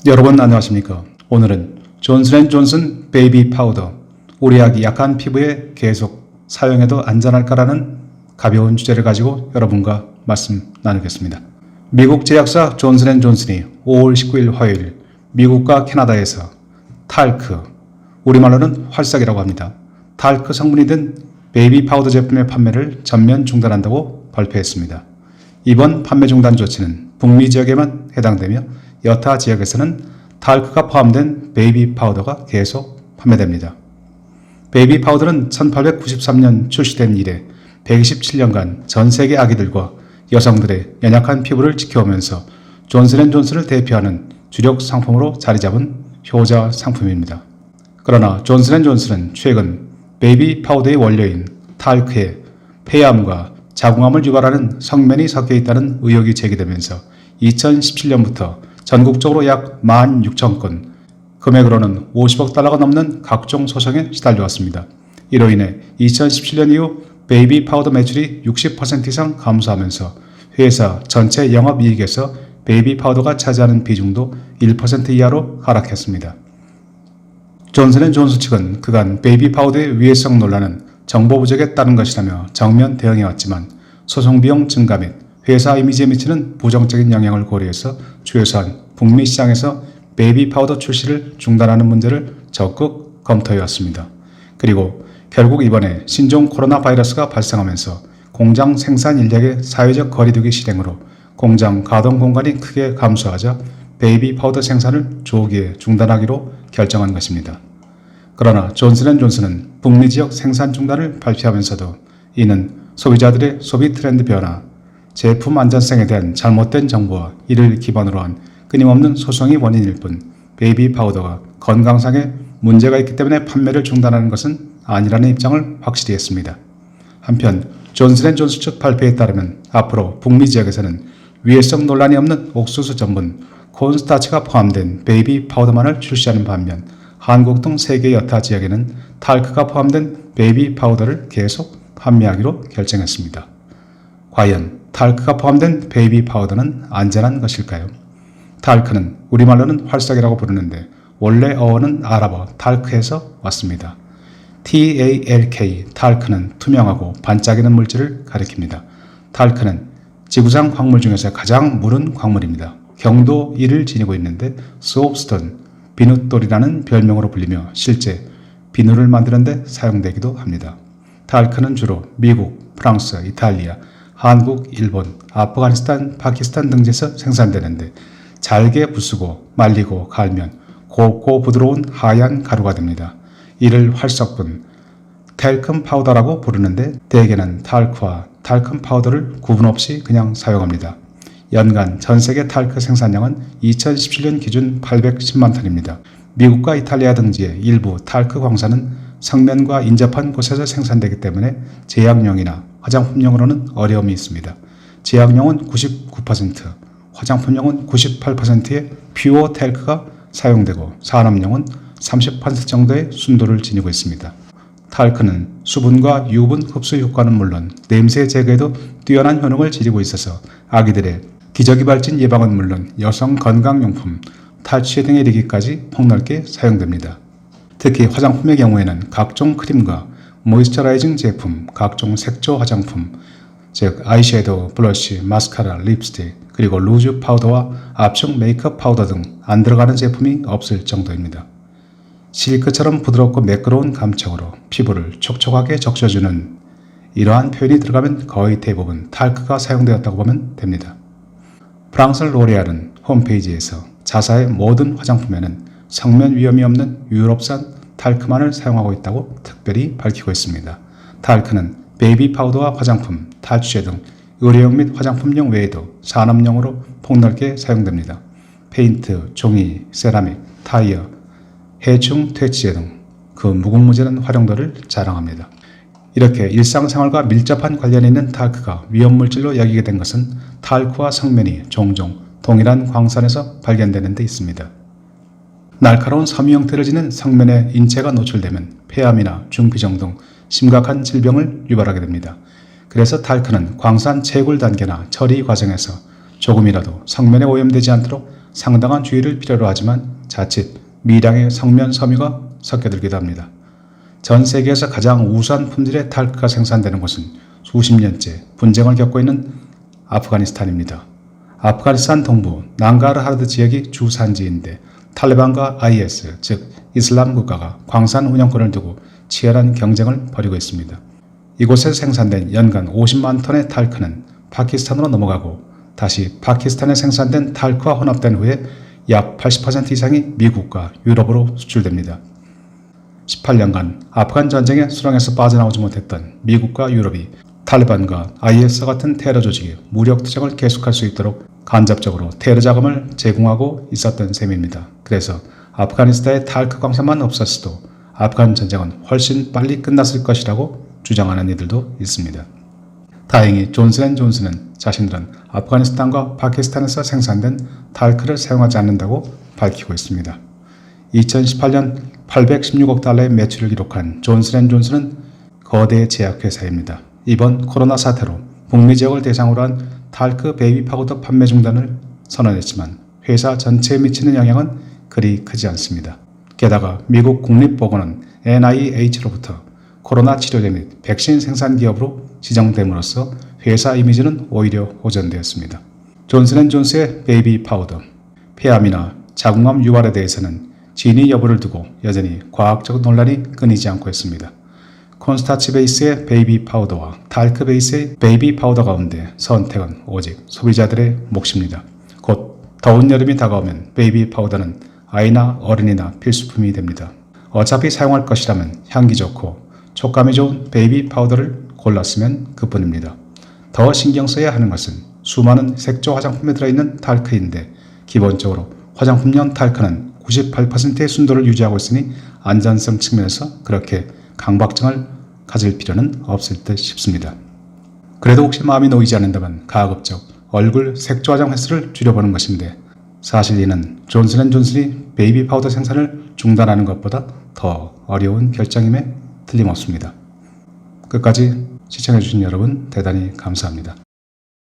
여러분 안녕하십니까? 오늘은 존슨앤존슨 베이비 파우더, 우리 아기 약한 피부에 계속 사용해도 안전할까라는 가벼운 주제를 가지고 여러분과 말씀 나누겠습니다. 미국 제약사 존슨앤존슨이 5월 19일 화요일 미국과 캐나다에서 탈크, 우리말로는 활삭이라고 합니다. 탈크 성분이 든 베이비 파우더 제품의 판매를 전면 중단한다고 발표했습니다. 이번 판매 중단 조치는 북미 지역에만 해당되며 여타 지역에서는 탈크가 포함된 베이비 파우더가 계속 판매됩니다. 베이비 파우더는 1893년 출시된 이래 127년간 전 세계 아기들과 여성들의 연약한 피부를 지켜오면서 존슨앤존슨을 대표하는 주력 상품으로 자리 잡은 효자 상품입니다. 그러나 존슨앤존슨은 최근 베이비 파우더의 원료인 탈크에 폐암과 자궁암을 유발하는 성면이 섞여 있다는 의혹이 제기되면서 2017년부터 전국적으로 약 16,000건, 금액으로는 50억 달러가 넘는 각종 소송에 시달려왔습니다. 이로 인해 2017년 이후 베이비 파우더 매출이 60% 이상 감소하면서 회사 전체 영업이익에서 베이비 파우더가 차지하는 비중도 1% 이하로 하락했습니다. 존슨앤존슨 측은 그간 베이비 파우더의 위해성 논란은 정보 부족에 따른 것이라며 정면 대응해왔지만 소송 비용 증가 및 회사 이미지에 미치는 부정적인 영향을 고려해서 최소한 북미 시장에서 베이비 파우더 출시를 중단하는 문제를 적극 검토해왔습니다. 그리고 결국 이번에 신종 코로나 바이러스가 발생하면서 공장 생산 인력의 사회적 거리두기 실행으로 공장 가동 공간이 크게 감소하자 베이비 파우더 생산을 조기에 중단하기로 결정한 것입니다. 그러나 존슨앤존슨은 북미 지역 생산 중단을 발표하면서도 이는 소비자들의 소비 트렌드 변화, 제품 안전성에 대한 잘못된 정보와 이를 기반으로 한 끊임없는 소송이 원인일 뿐 베이비 파우더가 건강상에 문제가 있기 때문에 판매를 중단하는 것은 아니라는 입장을 확실히 했습니다. 한편 존슨앤존슨 측 발표에 따르면 앞으로 북미 지역에서는 위해성 논란이 없는 옥수수 전분, 콘스타치가 포함된 베이비 파우더만을 출시하는 반면 한국 등 세계 여타 지역에는 탈크가 포함된 베이비 파우더를 계속 판매하기로 결정했습니다. 과연 탈크가 포함된 베이비 파우더는 안전한 것일까요? 탈크는 우리말로는 활삭이라고 부르는데 원래 어원은 아랍어 탈크에서 왔습니다. TALK, 탈크는 투명하고 반짝이는 물질을 가리킵니다. 탈크는 지구상 광물 중에서 가장 무른 광물입니다. 경도 1을 지니고 있는데 소프스톤, 비눗돌이라는 별명으로 불리며 실제 비누를 만드는 데 사용되기도 합니다. 탈크는 주로 미국, 프랑스, 이탈리아, 한국, 일본, 아프가니스탄, 파키스탄 등지에서 생산되는데 잘게 부수고 말리고 갈면 곱고 부드러운 하얀 가루가 됩니다. 이를 활석분, 텔큼 파우더라고 부르는데 대개는 탈크와 탈큼 파우더를 구분 없이 그냥 사용합니다. 연간 전세계 탈크 생산량은 2017년 기준 810만 톤입니다. 미국과 이탈리아 등지의 일부 탈크 광산은 성면과 인접한 곳에서 생산되기 때문에 제약용이나 화장품용으로는 어려움이 있습니다. 제약용은 99%, 화장품용은 98%의 퓨어 탈크가 사용되고 산업용은 30% 정도의 순도를 지니고 있습니다. 탈크는 수분과 유분 흡수 효과는 물론 냄새 제거에도 뛰어난 효능을 지니고 있어서 아기들의 기저귀 발진 예방은 물론 여성 건강용품, 탈취 등에 이르기까지 폭넓게 사용됩니다. 특히 화장품의 경우에는 각종 크림과 모이스처라이징 제품, 각종 색조 화장품, 즉 아이섀도우, 블러쉬, 마스카라, 립스틱, 그리고 루즈 파우더와 압축 메이크업 파우더 등 안 들어가는 제품이 없을 정도입니다. 실크처럼 부드럽고 매끄러운 감촉으로 피부를 촉촉하게 적셔주는 이러한 표현이 들어가면 거의 대부분 탈크가 사용되었다고 보면 됩니다. 프랑스 로레알은 홈페이지에서 자사의 모든 화장품에는 성면 위험이 없는 유럽산 탈크만을 사용하고 있다고 특별히 밝히고 있습니다. 탈크는 베이비 파우더와 화장품, 탈취제 등 의료용 및 화장품용 외에도 산업용으로 폭넓게 사용됩니다. 페인트, 종이, 세라믹, 타이어, 해충 퇴치제 등 그 무궁무진한 활용도를 자랑합니다. 이렇게 일상생활과 밀접한 관련이 있는 탈크가 위험물질로 여기게 된 것은 탈크와 성면이 종종 동일한 광산에서 발견되는 데 있습니다. 날카로운 섬유 형태를 지닌 성면에 인체가 노출되면 폐암이나 중비종 등 심각한 질병을 유발하게 됩니다. 그래서 탈크는 광산 채굴 단계나 처리 과정에서 조금이라도 성면에 오염되지 않도록 상당한 주의를 필요로 하지만 자칫 미량의 성면 섬유가 섞여들기도 합니다. 전 세계에서 가장 우수한 품질의 탈크가 생산되는 곳은 수십 년째 분쟁을 겪고 있는 아프가니스탄입니다. 아프가니스탄 동부 낭가르하르드 지역이 주산지인데 탈레반과 IS, 즉 이슬람 국가가 광산 운영권을 두고 치열한 경쟁을 벌이고 있습니다. 이곳에서 생산된 연간 50만 톤의 탈크는 파키스탄으로 넘어가고 다시 파키스탄에 생산된 탈크와 혼합된 후에 약 80% 이상이 미국과 유럽으로 수출됩니다. 18년간 아프간 전쟁의 수렁에서 빠져나오지 못했던 미국과 유럽이 탈레반과 IS 같은 테러 조직이 무력 투쟁을 계속할 수 있도록 간접적으로 테러 자금을 제공하고 있었던 셈입니다. 그래서 아프가니스탄의 탈크 광산만 없었어도 아프간 전쟁은 훨씬 빨리 끝났을 것이라고 주장하는 이들도 있습니다. 다행히 존슨앤존슨은 자신들은 아프가니스탄과 파키스탄에서 생산된 탈크를 사용하지 않는다고 밝히고 있습니다. 2018년 816억 달러의 매출을 기록한 존슨앤존슨은 거대 제약회사입니다. 이번 코로나 사태로 북미 지역을 대상으로 한 탈크 베이비 파우더 판매 중단을 선언했지만 회사 전체에 미치는 영향은 그리 크지 않습니다. 게다가 미국 국립보건원 NIH로부터 코로나 치료제 및 백신 생산 기업으로 지정됨으로써 회사 이미지는 오히려 호전되었습니다. 존슨앤존스의 베이비 파우더, 폐암이나 자궁암 유발에 대해서는 진위 여부를 두고 여전히 과학적 논란이 끊이지 않고 있습니다. 콘스타치 베이스의 베이비 파우더와 탈크 베이스의 베이비 파우더 가운데 선택은 오직 소비자들의 몫입니다. 곧 더운 여름이 다가오면 베이비 파우더는 아이나 어린이나 필수품이 됩니다. 어차피 사용할 것이라면 향기 좋고 촉감이 좋은 베이비 파우더를 골랐으면 그뿐입니다. 더 신경 써야 하는 것은 수많은 색조 화장품에 들어있는 탈크인데 기본적으로 화장품용 탈크는 98%의 순도를 유지하고 있으니 안전성 측면에서 그렇게 강박증을 가질 필요는 없을 듯 싶습니다. 그래도 혹시 마음이 놓이지 않는다면 가급적 얼굴 색조 화장 횟수를 줄여보는 것인데 사실 이는 존슨앤존슨이 베이비 파우더 생산을 중단하는 것보다 더 어려운 결정임에 틀림없습니다. 끝까지 시청해주신 여러분 대단히 감사합니다.